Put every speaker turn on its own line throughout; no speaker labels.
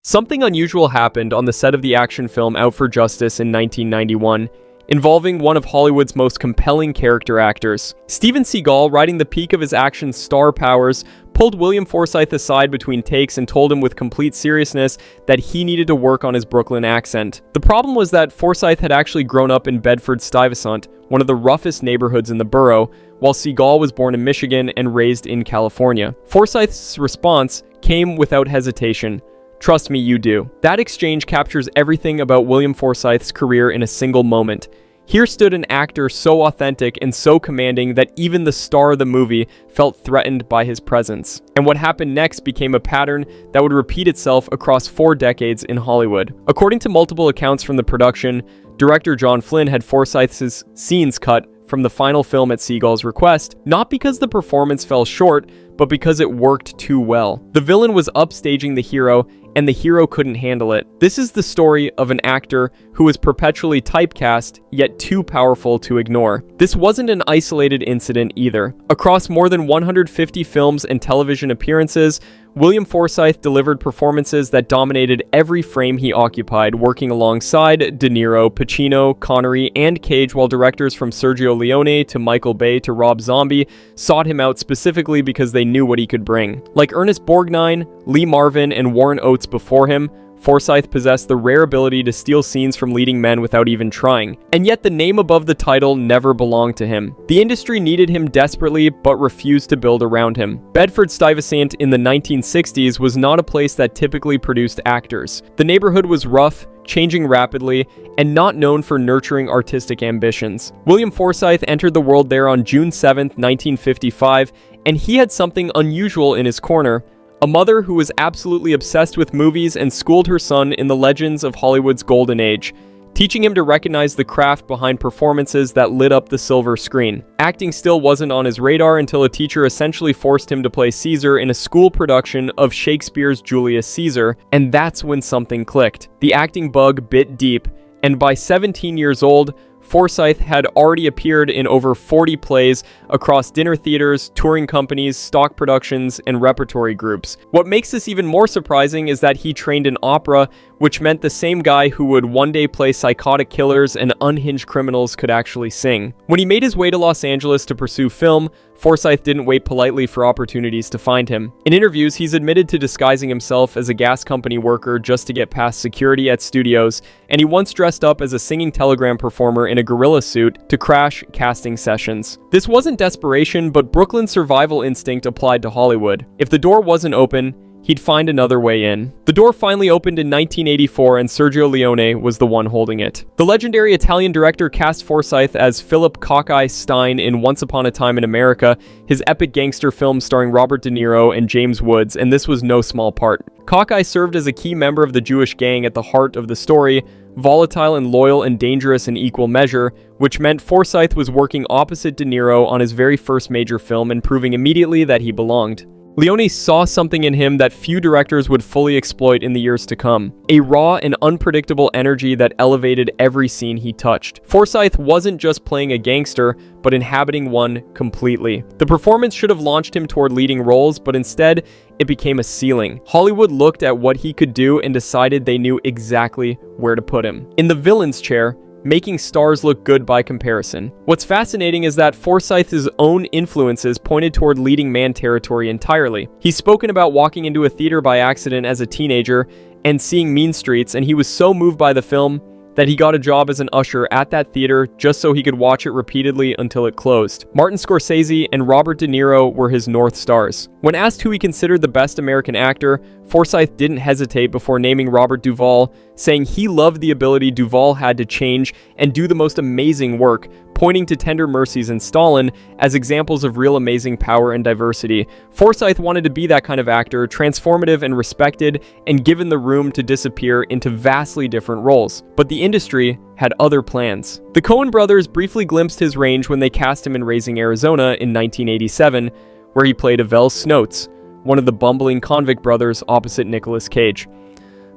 Something unusual happened on the set of the action film Out for Justice in 1991, involving one of Hollywood's most compelling character actors. Steven Seagal, riding the peak of his action star powers, pulled William Forsythe aside between takes and told him with complete seriousness that he needed to work on his Brooklyn accent. The problem was that Forsythe had actually grown up in Bedford-Stuyvesant, one of the roughest neighborhoods in the borough, while Seagal was born in Michigan and raised in California. Forsythe's response came without hesitation. "Trust me, you do." That exchange captures everything about William Forsythe's career in a single moment. Here stood an actor so authentic and so commanding that even the star of the movie felt threatened by his presence. And what happened next became a pattern that would repeat itself across 4 decades in Hollywood. According to multiple accounts from the production, director John Flynn had Forsythe's scenes cut from the final film at Seagal's request, not because the performance fell short, but because it worked too well. The villain was upstaging the hero, and the hero couldn't handle it. This is the story of an actor who was perpetually typecast, yet too powerful to ignore. This wasn't an isolated incident either. Across more than 150 films and television appearances, William Forsythe delivered performances that dominated every frame he occupied, working alongside De Niro, Pacino, Connery, and Cage, while directors from Sergio Leone to Michael Bay to Rob Zombie sought him out specifically because they knew what he could bring. Like Ernest Borgnine, Lee Marvin, and Warren Oates before him, Forsythe possessed the rare ability to steal scenes from leading men without even trying. And yet the name above the title never belonged to him. The industry needed him desperately, but refused to build around him. Bedford-Stuyvesant in the 1960s was not a place that typically produced actors. The neighborhood was rough, changing rapidly, and not known for nurturing artistic ambitions. William Forsythe entered the world there on June 7, 1955, and he had something unusual in his corner. A mother who was absolutely obsessed with movies and schooled her son in the legends of Hollywood's golden age, teaching him to recognize the craft behind performances that lit up the silver screen. Acting still wasn't on his radar until a teacher essentially forced him to play Caesar in a school production of Shakespeare's Julius Caesar, and that's when something clicked. The acting bug bit deep, and by 17 years old, Forsythe had already appeared in over 40 plays across dinner theaters, touring companies, stock productions, and repertory groups. What makes this even more surprising is that he trained in opera, which meant the same guy who would one day play psychotic killers and unhinged criminals could actually sing. When he made his way to Los Angeles to pursue film, Forsythe didn't wait politely for opportunities to find him. In interviews, he's admitted to disguising himself as a gas company worker just to get past security at studios, and he once dressed up as a singing telegram performer in a gorilla suit to crash casting sessions. This wasn't desperation, but Brooklyn's survival instinct applied to Hollywood. If the door wasn't open, he'd find another way in. The door finally opened in 1984, and Sergio Leone was the one holding it. The legendary Italian director cast Forsythe as Philip Cockeye Stein in Once Upon a Time in America, his epic gangster film starring Robert De Niro and James Woods, and this was no small part. Cockeye served as a key member of the Jewish gang at the heart of the story, volatile and loyal and dangerous in equal measure, which meant Forsythe was working opposite De Niro on his very first major film and proving immediately that he belonged. Leone saw something in him that few directors would fully exploit in the years to come. A raw and unpredictable energy that elevated every scene he touched. Forsythe wasn't just playing a gangster, but inhabiting one completely. The performance should have launched him toward leading roles, but instead, it became a ceiling. Hollywood looked at what he could do and decided they knew exactly where to put him. In the villain's chair, making stars look good by comparison. What's fascinating is that Forsythe's own influences pointed toward leading man territory entirely. He's spoken about walking into a theater by accident as a teenager and seeing Mean Streets, and he was so moved by the film that he got a job as an usher at that theater just so he could watch it repeatedly until it closed. Martin Scorsese and Robert De Niro were his North Stars. When asked who he considered the best American actor, Forsythe didn't hesitate before naming Robert Duvall, saying he loved the ability Duvall had to change and do the most amazing work, pointing to Tender Mercies and Stalin as examples of real amazing power and diversity. Forsythe wanted to be that kind of actor, transformative and respected, and given the room to disappear into vastly different roles. But the industry had other plans. The Coen brothers briefly glimpsed his range when they cast him in Raising Arizona in 1987, where he played Avel Snotes, one of the bumbling convict brothers opposite Nicolas Cage.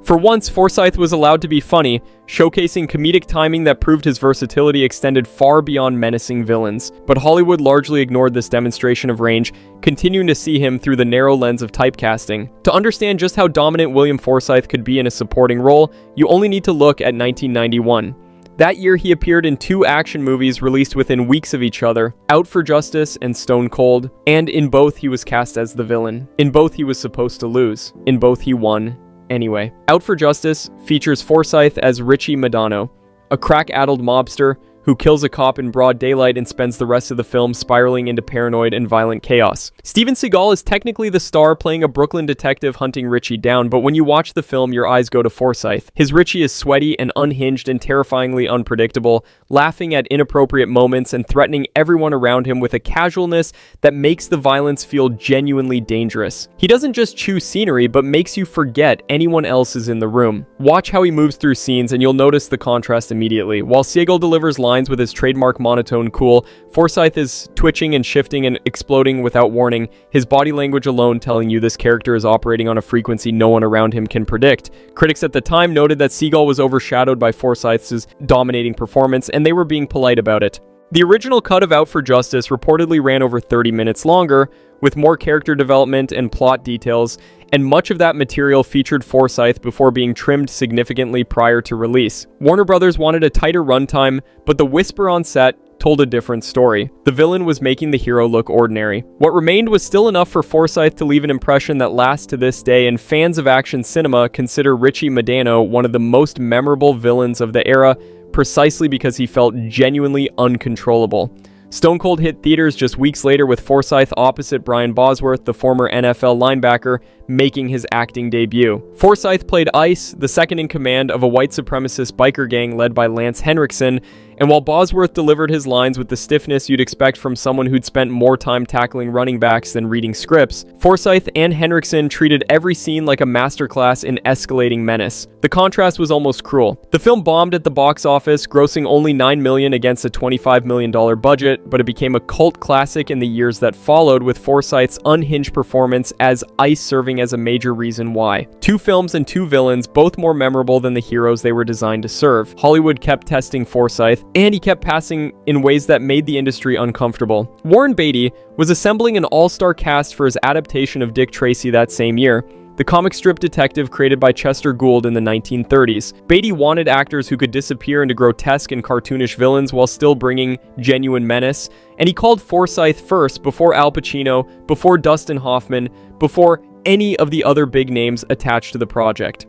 For once, Forsythe was allowed to be funny, showcasing comedic timing that proved his versatility extended far beyond menacing villains. But Hollywood largely ignored this demonstration of range, continuing to see him through the narrow lens of typecasting. To understand just how dominant William Forsythe could be in a supporting role, you only need to look at 1991. That year, he appeared in 2 action movies released within weeks of each other, Out for Justice and Stone Cold, and in both he was cast as the villain. In both he was supposed to lose. In both he won. Anyway, Out for Justice features Forsythe as Richie Madano, a crack-addled mobster who kills a cop in broad daylight and spends the rest of the film spiraling into paranoid and violent chaos. Steven Seagal is technically the star, playing a Brooklyn detective hunting Richie down, but when you watch the film, your eyes go to Forsythe. His Richie is sweaty and unhinged and terrifyingly unpredictable, laughing at inappropriate moments and threatening everyone around him with a casualness that makes the violence feel genuinely dangerous. He doesn't just chew scenery, but makes you forget anyone else is in the room. Watch how he moves through scenes and you'll notice the contrast immediately. While Seagal delivers lines with his trademark monotone cool, Forsythe is twitching and shifting and exploding without warning, his body language alone telling you this character is operating on a frequency no one around him can predict. Critics at the time noted that Seagal was overshadowed by Forsythe's dominating performance, and they were being polite about it. The original cut of Out for Justice reportedly ran over 30 minutes longer, with more character development and plot details, and much of that material featured Forsythe before being trimmed significantly prior to release. Warner Brothers wanted a tighter runtime, but the whisper on set told a different story. The villain was making the hero look ordinary. What remained was still enough for Forsythe to leave an impression that lasts to this day, and fans of action cinema consider Richie Madano one of the most memorable villains of the era, precisely because he felt genuinely uncontrollable. Stone Cold hit theaters just weeks later, with Forsythe opposite Brian Bosworth, the former NFL linebacker, making his acting debut. Forsythe played Ice, the second in command of a white supremacist biker gang led by Lance Henriksen, and while Bosworth delivered his lines with the stiffness you'd expect from someone who'd spent more time tackling running backs than reading scripts, Forsythe and Henriksen treated every scene like a masterclass in escalating menace. The contrast was almost cruel. The film bombed at the box office, grossing only $9 million against a $25 million budget, but it became a cult classic in the years that followed, with Forsythe's unhinged performance as Ice serving as a major reason why. 2 films and 2 villains, both more memorable than the heroes they were designed to serve. Hollywood kept testing Forsythe, and he kept passing in ways that made the industry uncomfortable. Warren Beatty was assembling an all-star cast for his adaptation of Dick Tracy that same year, the comic strip detective created by Chester Gould in the 1930s. Beatty wanted actors who could disappear into grotesque and cartoonish villains while still bringing genuine menace, and he called Forsythe first, before Al Pacino, before Dustin Hoffman, before any of the other big names attached to the project.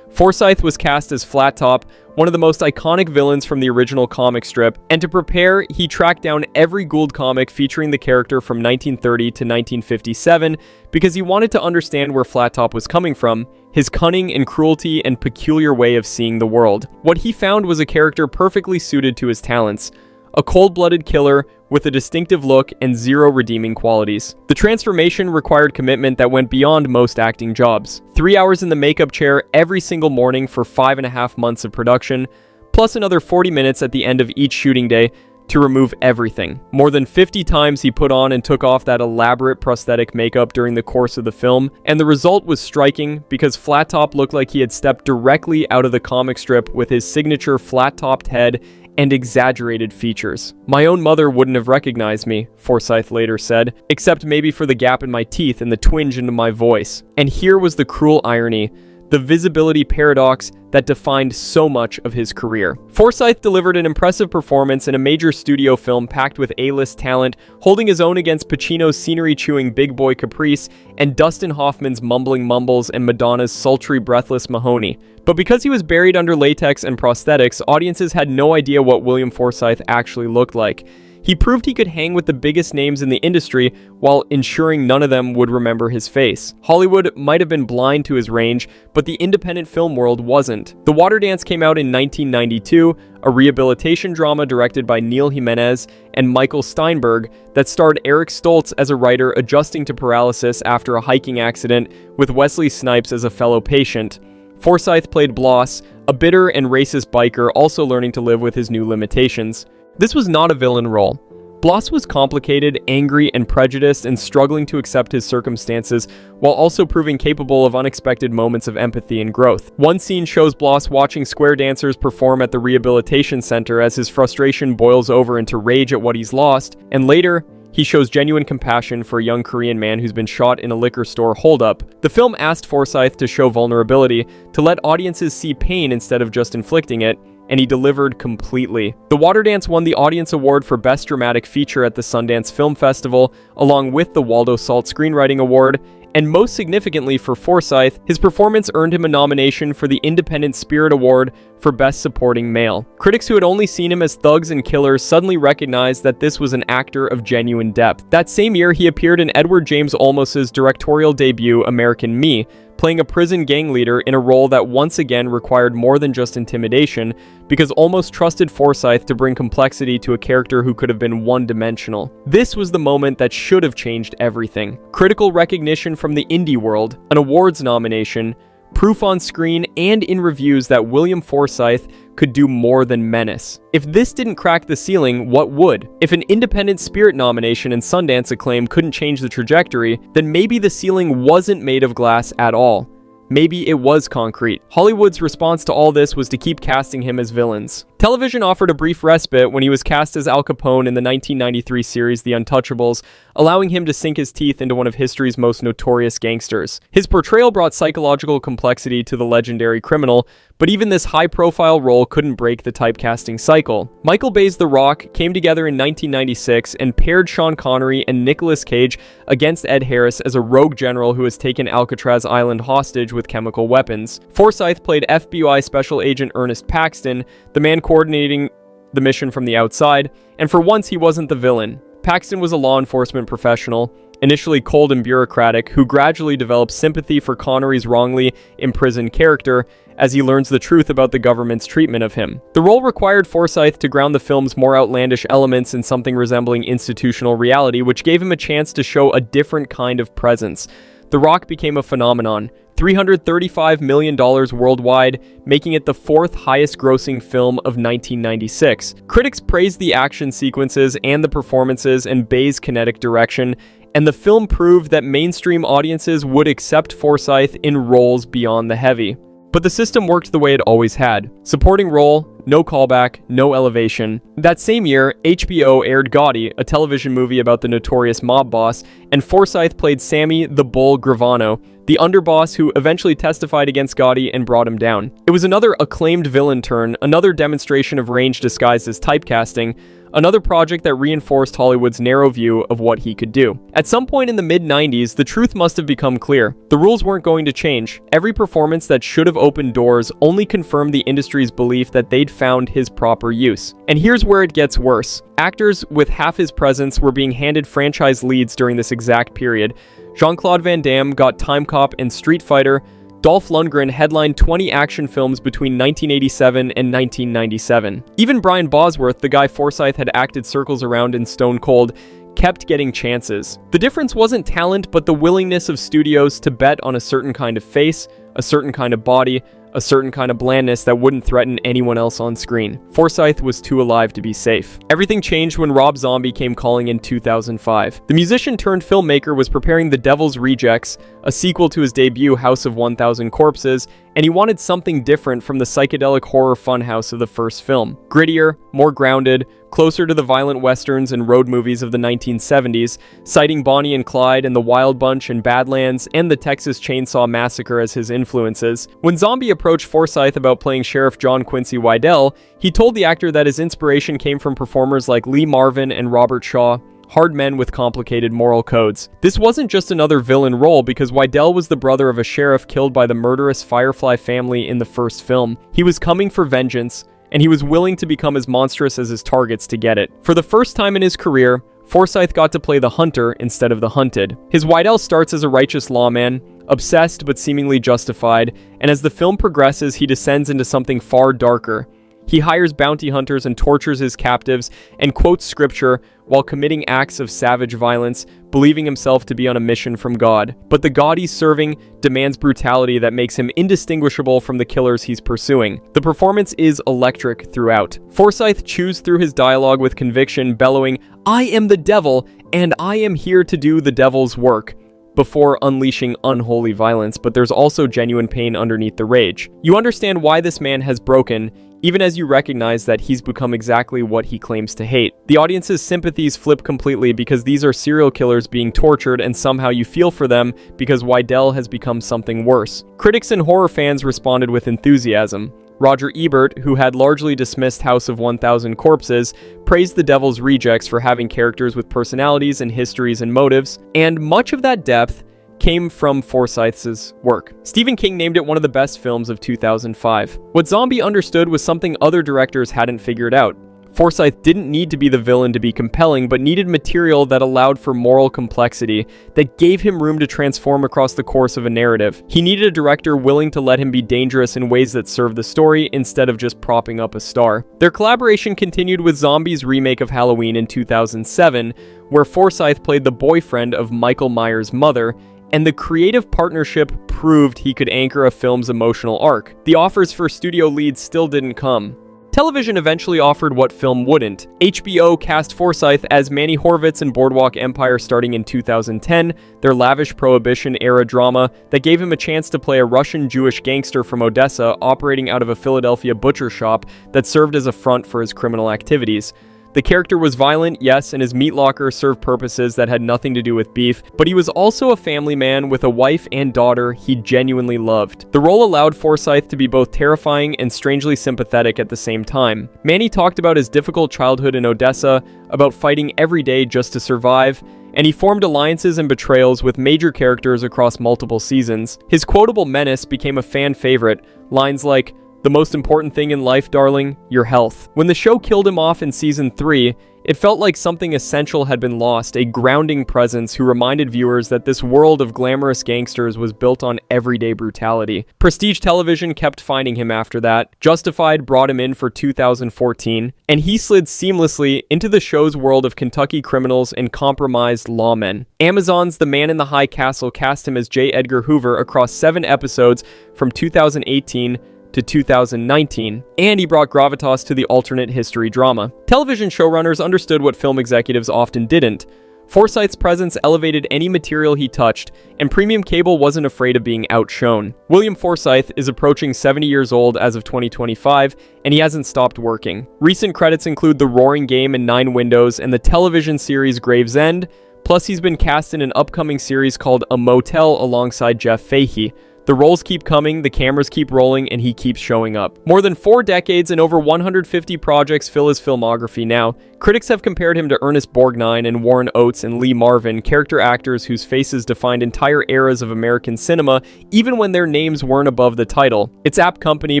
Forsythe was cast as Flat Top, one of the most iconic villains from the original comic strip, and to prepare, he tracked down every Gould comic featuring the character from 1930 to 1957 because he wanted to understand where Flat Top was coming from, his cunning and cruelty and peculiar way of seeing the world. What he found was a character perfectly suited to his talents, a cold-blooded killer with a distinctive look and 0 redeeming qualities. The transformation required commitment that went beyond most acting jobs. 3 hours in the makeup chair every single morning for 5.5 months of production, plus another 40 minutes at the end of each shooting day to remove everything. More than 50 times he put on and took off that elaborate prosthetic makeup during the course of the film, and the result was striking because Flat Top looked like he had stepped directly out of the comic strip with his signature flat-topped head and exaggerated features. "My own mother wouldn't have recognized me," Forsythe later said, "except maybe for the gap in my teeth and the twinge into my voice." And here was the cruel irony, the visibility paradox that defined so much of his career. Forsythe delivered an impressive performance in a major studio film packed with A-list talent, holding his own against Pacino's scenery-chewing big boy Caprice and Dustin Hoffman's mumbling mumbles and Madonna's sultry, breathless Mahoney. But because he was buried under latex and prosthetics, audiences had no idea what William Forsythe actually looked like. He proved he could hang with the biggest names in the industry while ensuring none of them would remember his face. Hollywood might have been blind to his range, but the independent film world wasn't. The Water Dance came out in 1992, a rehabilitation drama directed by Neil Jimenez and Michael Steinberg that starred Eric Stoltz as a writer adjusting to paralysis after a hiking accident, with Wesley Snipes as a fellow patient. Forsythe played Bloss, a bitter and racist biker also learning to live with his new limitations. This was not a villain role. Bloss was complicated, angry, and prejudiced, and struggling to accept his circumstances, while also proving capable of unexpected moments of empathy and growth. One scene shows Bloss watching square dancers perform at the rehabilitation center as his frustration boils over into rage at what he's lost, and later, he shows genuine compassion for a young Korean man who's been shot in a liquor store holdup. The film asked Forsythe to show vulnerability, to let audiences see pain instead of just inflicting it, and he delivered completely. The Water Dance won the Audience Award for Best Dramatic Feature at the Sundance Film Festival, along with the Waldo Salt Screenwriting Award, and most significantly for Forsythe, his performance earned him a nomination for the Independent Spirit Award for Best Supporting Male. Critics who had only seen him as thugs and killers suddenly recognized that this was an actor of genuine depth. That same year, he appeared in Edward James Olmos's directorial debut, American Me, playing a prison gang leader in a role that once again required more than just intimidation, because Olmos trusted Forsythe to bring complexity to a character who could have been one-dimensional. This was the moment that should have changed everything. Critical recognition from the indie world, an awards nomination, proof on screen and in reviews that William Forsythe could do more than menace. If this didn't crack the ceiling, what would? If an Independent Spirit nomination and Sundance acclaim couldn't change the trajectory, then maybe the ceiling wasn't made of glass at all. Maybe it was concrete. Hollywood's response to all this was to keep casting him as villains. Television offered a brief respite when he was cast as Al Capone in the 1993 series The Untouchables, allowing him to sink his teeth into one of history's most notorious gangsters. His portrayal brought psychological complexity to the legendary criminal, but even this high-profile role couldn't break the typecasting cycle. Michael Bay's The Rock came together in 1996 and paired Sean Connery and Nicolas Cage against Ed Harris as a rogue general who has taken Alcatraz Island hostage with chemical weapons. Forsythe played FBI Special Agent Ernest Paxton, the man coordinating the mission from the outside, and for once he wasn't the villain. Paxton was a law enforcement professional, initially cold and bureaucratic, who gradually developed sympathy for Connery's wrongly imprisoned character as he learns the truth about the government's treatment of him. The role required Forsythe to ground the film's more outlandish elements in something resembling institutional reality, which gave him a chance to show a different kind of presence. The Rock became a phenomenon, $335 million worldwide, making it the fourth highest grossing film of 1996. Critics praised the action sequences and the performances and Bay's kinetic direction, and the film proved that mainstream audiences would accept Forsythe in roles beyond the heavy. But the system worked the way it always had. Supporting role, no callback, no elevation. That same year, HBO aired Gotti, a television movie about the notorious mob boss, and Forsythe played Sammy the Bull Gravano, the underboss who eventually testified against Gotti and brought him down. It was another acclaimed villain turn, another demonstration of range disguised as typecasting, another project that reinforced Hollywood's narrow view of what he could do. At some point in the mid-90s, the truth must have become clear. The rules weren't going to change. Every performance that should have opened doors only confirmed the industry's belief that they'd found his proper use. And here's where it gets worse. Actors with half his presence were being handed franchise leads during this exact period. Jean-Claude Van Damme got Time Cop and Street Fighter. Dolph Lundgren headlined 20 action films between 1987 and 1997. Even Brian Bosworth, the guy Forsythe had acted circles around in Stone Cold, kept getting chances. The difference wasn't talent, but the willingness of studios to bet on a certain kind of face, a certain kind of body, a certain kind of blandness that wouldn't threaten anyone else on screen. Forsythe was too alive to be safe. Everything changed when Rob Zombie came calling in 2005. The musician turned filmmaker was preparing The Devil's Rejects, a sequel to his debut House of 1000 Corpses, and he wanted something different from the psychedelic horror funhouse of the first film. Grittier, more grounded, closer to the violent westerns and road movies of the 1970s, citing Bonnie and Clyde and the Wild Bunch and Badlands and the Texas Chainsaw Massacre as his influences. When Zombie approached Forsythe about playing Sheriff John Quincy Wydell, he told the actor that his inspiration came from performers like Lee Marvin and Robert Shaw, hard men with complicated moral codes. This wasn't just another villain role because Wydell was the brother of a sheriff killed by the murderous Firefly family in the first film. He was coming for vengeance, and he was willing to become as monstrous as his targets to get it. For the first time in his career, Forsythe got to play the hunter instead of the hunted. His Wydell starts as a righteous lawman, obsessed but seemingly justified, and as the film progresses, he descends into something far darker. He hires bounty hunters and tortures his captives and quotes scripture while committing acts of savage violence, believing himself to be on a mission from God. But the God he's serving demands brutality that makes him indistinguishable from the killers he's pursuing. The performance is electric throughout. Forsythe chews through his dialogue with conviction, bellowing, "I am the devil, and I am here to do the devil's work," before unleashing unholy violence, but there's also genuine pain underneath the rage. You understand why this man has broken, even as you recognize that he's become exactly what he claims to hate. The audience's sympathies flip completely because these are serial killers being tortured, and somehow you feel for them because Wydell has become something worse. Critics and horror fans responded with enthusiasm. Roger Ebert, who had largely dismissed House of 1000 Corpses, praised The Devil's Rejects for having characters with personalities and histories and motives, and much of that depth came from Forsythe's work. Stephen King named it one of the best films of 2005. What Zombie understood was something other directors hadn't figured out. Forsythe didn't need to be the villain to be compelling, but needed material that allowed for moral complexity, that gave him room to transform across the course of a narrative. He needed a director willing to let him be dangerous in ways that served the story, instead of just propping up a star. Their collaboration continued with Zombie's remake of Halloween in 2007, where Forsythe played the boyfriend of Michael Myers' mother, and the creative partnership proved he could anchor a film's emotional arc. The offers for studio leads still didn't come. Television eventually offered what film wouldn't. HBO cast Forsythe as Manny Horvitz in Boardwalk Empire starting in 2010, their lavish Prohibition-era drama that gave him a chance to play a Russian Jewish gangster from Odessa operating out of a Philadelphia butcher shop that served as a front for his criminal activities. The character was violent, yes, and his meat locker served purposes that had nothing to do with beef, but he was also a family man with a wife and daughter he genuinely loved. The role allowed Forsythe to be both terrifying and strangely sympathetic at the same time. Manny talked about his difficult childhood in Odessa, about fighting every day just to survive, and he formed alliances and betrayals with major characters across multiple seasons. His quotable menace became a fan favorite, lines like, "The most important thing in life, darling, your health." When the show killed him off in season 3, it felt like something essential had been lost, a grounding presence who reminded viewers that this world of glamorous gangsters was built on everyday brutality. Prestige Television kept finding him after that. Justified brought him in for 2014, and he slid seamlessly into the show's world of Kentucky criminals and compromised lawmen. Amazon's The Man in the High Castle cast him as J. Edgar Hoover across 7 episodes from 2018 to 2019, and he brought gravitas to the alternate history drama. Television showrunners understood what film executives often didn't. Forsythe's presence elevated any material he touched, and premium cable wasn't afraid of being outshone. William Forsythe is approaching 70 years old as of 2025, and he hasn't stopped working. Recent credits include The Roaring Game and 9 Windows and the television series Gravesend, plus he's been cast in an upcoming series called A Motel alongside Jeff Fahey. The roles keep coming, the cameras keep rolling, and he keeps showing up. More than 4 decades and over 150 projects fill his filmography now. Critics have compared him to Ernest Borgnine and Warren Oates and Lee Marvin, character actors whose faces defined entire eras of American cinema, even when their names weren't above the title. It's apt company,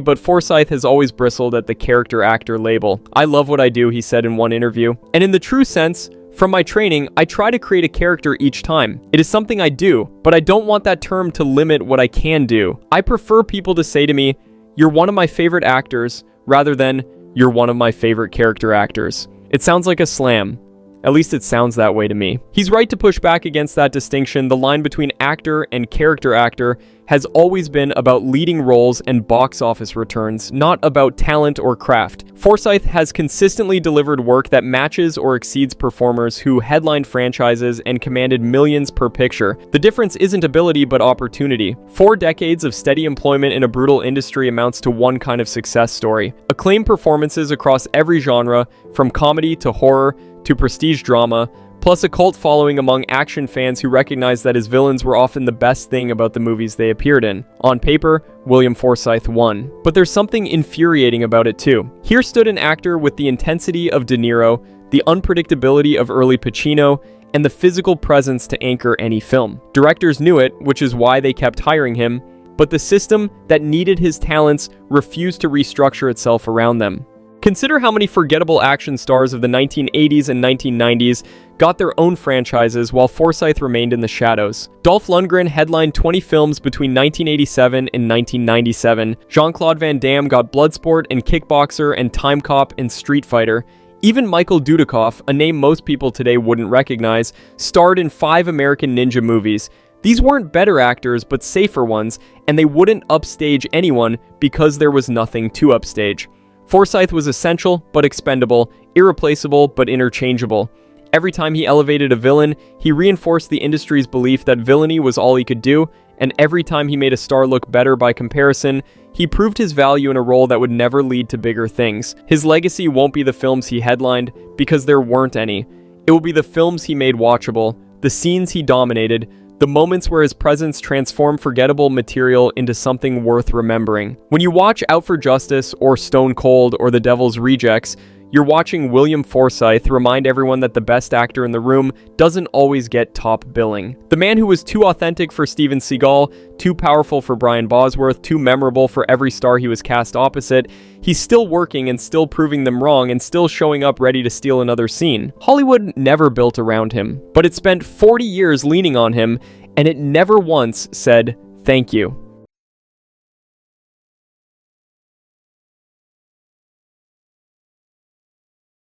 but Forsythe has always bristled at the character actor label. "I love what I do," he said in one interview. And in the true sense, from my training, I try to create a character each time. It is something I do, but I don't want that term to limit what I can do. I prefer people to say to me, "You're one of my favorite actors," rather than, "You're one of my favorite character actors." It sounds like a slam. At least it sounds that way to me. He's right to push back against that distinction. The line between actor and character actor has always been about leading roles and box office returns, not about talent or craft. Forsythe has consistently delivered work that matches or exceeds performers who headlined franchises and commanded millions per picture. The difference isn't ability but opportunity. 4 decades of steady employment in a brutal industry amounts to one kind of success story. Acclaimed performances across every genre, from comedy to horror to prestige drama, plus a cult following among action fans who recognize that his villains were often the best thing about the movies they appeared in. On paper, William Forsythe won. But there's something infuriating about it too. Here stood an actor with the intensity of De Niro, the unpredictability of early Pacino, and the physical presence to anchor any film. Directors knew it, which is why they kept hiring him, but the system that needed his talents refused to restructure itself around them. Consider how many forgettable action stars of the 1980s and 1990s got their own franchises while Forsythe remained in the shadows. Dolph Lundgren headlined 20 films between 1987 and 1997. Jean-Claude Van Damme got Bloodsport and Kickboxer and Time Cop and Street Fighter. Even Michael Dudikoff, a name most people today wouldn't recognize, starred in 5 American Ninja movies. These weren't better actors, but safer ones, and they wouldn't upstage anyone because there was nothing to upstage. Forsythe was essential but expendable, irreplaceable but interchangeable. Every time he elevated a villain, he reinforced the industry's belief that villainy was all he could do, and every time he made a star look better by comparison, he proved his value in a role that would never lead to bigger things. His legacy won't be the films he headlined, because there weren't any. It will be the films he made watchable, the scenes he dominated, the moments where his presence transformed forgettable material into something worth remembering. When you watch Out for Justice or Stone Cold or The Devil's Rejects, you're watching William Forsythe remind everyone that the best actor in the room doesn't always get top billing. The man who was too authentic for Steven Seagal, too powerful for Brian Bosworth, too memorable for every star he was cast opposite, he's still working and still proving them wrong and still showing up ready to steal another scene. Hollywood never built around him, but it spent 40 years leaning on him, and it never once said, "Thank you."